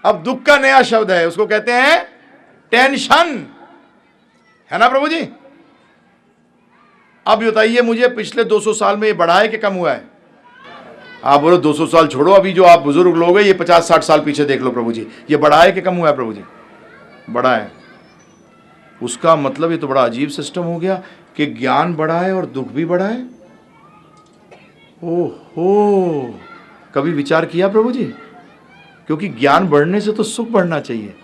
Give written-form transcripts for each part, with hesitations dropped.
अब दुख का नया शब्द है, उसको कहते हैं टेंशन, है ना प्रभु जी। अब बताइए मुझे, पिछले 200 साल में ये बढ़ा है कि कम हुआ है? आप बोलो 200 साल छोड़ो, अभी जो आप बुजुर्ग लोग हैं ये 50-60 साल पीछे देख लो प्रभु जी, ये बढ़ा है कि कम हुआ है प्रभु जी? बढ़ा है। उसका मतलब ये तो बड़ा अजीब सिस्टम हो गया कि ज्ञान बढ़ा है और दुख भी बढ़ा है। ओहो, कभी विचार किया प्रभु जी? क्योंकि ज्ञान बढ़ने से तो सुख बढ़ना चाहिए,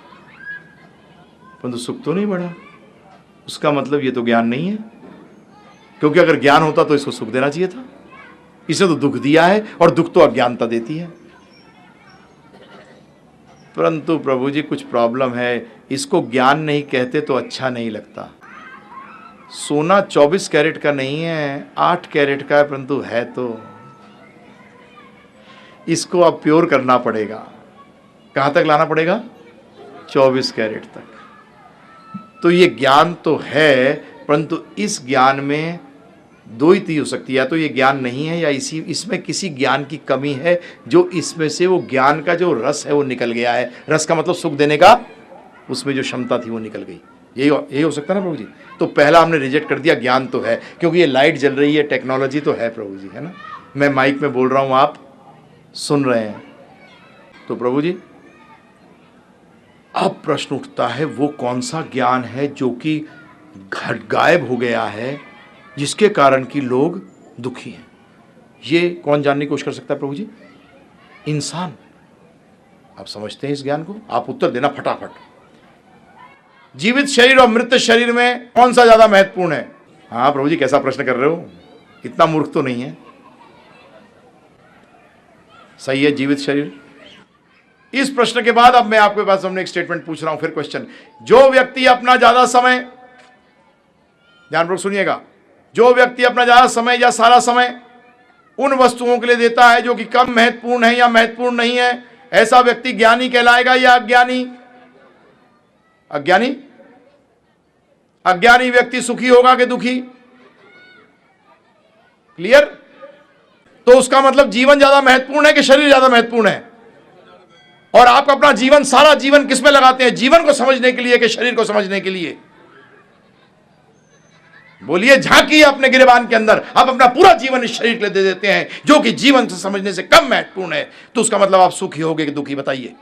परंतु सुख तो नहीं बढ़ा। उसका मतलब ये तो ज्ञान नहीं है, क्योंकि अगर ज्ञान होता तो इसको सुख देना चाहिए था, इसे तो दुख दिया है, और दुख तो अज्ञानता देती है। परंतु प्रभु जी कुछ प्रॉब्लम है, इसको ज्ञान नहीं कहते तो अच्छा नहीं लगता। सोना 24 कैरेट का नहीं है, 8 कैरेट का है, परंतु है तो इसको अब प्योर करना पड़ेगा। कहां तक लाना पड़ेगा? 24 कैरेट तक। तो ये ज्ञान तो है, परंतु इस ज्ञान में दो ही चीज हो सकती है, या तो ये ज्ञान नहीं है, या इसमें किसी ज्ञान की कमी है, जो इसमें से वो ज्ञान का जो रस है वो निकल गया है। रस का मतलब सुख देने का, उसमें जो क्षमता थी वो निकल गई। यही हो सकता है ना प्रभु जी। तो पहला हमने रिजेक्ट कर दिया, ज्ञान तो है, क्योंकि ये लाइट जल रही है, टेक्नोलॉजी तो है प्रभु जी, है ना। मैं माइक में बोल रहा हूं, आप सुन रहे हैं। तो प्रभु जी अब प्रश्न उठता है, वो कौन सा ज्ञान है जो कि गायब हो गया है, जिसके कारण कि लोग दुखी हैं? ये कौन जानने की कोशिश कर सकता है प्रभु जी? इंसान। आप समझते हैं इस ज्ञान को? आप उत्तर देना फटाफट। जीवित शरीर और मृत शरीर में कौन सा ज्यादा महत्वपूर्ण है? हाँ प्रभु जी, कैसा प्रश्न कर रहे हो, इतना मूर्ख तो नहीं है। सही है, जीवित शरीर। इस प्रश्न के बाद अब मैं आपके पास एक स्टेटमेंट पूछ रहा हूं, फिर क्वेश्चन। जो व्यक्ति अपना ज्यादा समय, ध्यानपूर्वक सुनिएगा, जो व्यक्ति अपना ज्यादा समय या सारा समय उन वस्तुओं के लिए देता है जो कि कम महत्वपूर्ण है या महत्वपूर्ण नहीं है, ऐसा व्यक्ति ज्ञानी कहलाएगा या अज्ञानी? अज्ञानी। अज्ञानी व्यक्ति सुखी होगा कि दुखी? क्लियर? तो उसका मतलब जीवन ज्यादा महत्वपूर्ण है कि शरीर ज्यादा महत्वपूर्ण है? और आप अपना जीवन, सारा जीवन किस में लगाते हैं? जीवन को समझने के लिए कि शरीर को समझने के लिए? बोलिए, झांकिए अपने गिरेबान के अंदर। आप अपना पूरा जीवन इस शरीर के लिए दे देते हैं जो कि जीवन से समझने से कम महत्वपूर्ण है, तो उसका मतलब आप सुखी होगे कि दुखी? बताइए,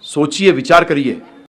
सोचिए, विचार करिए।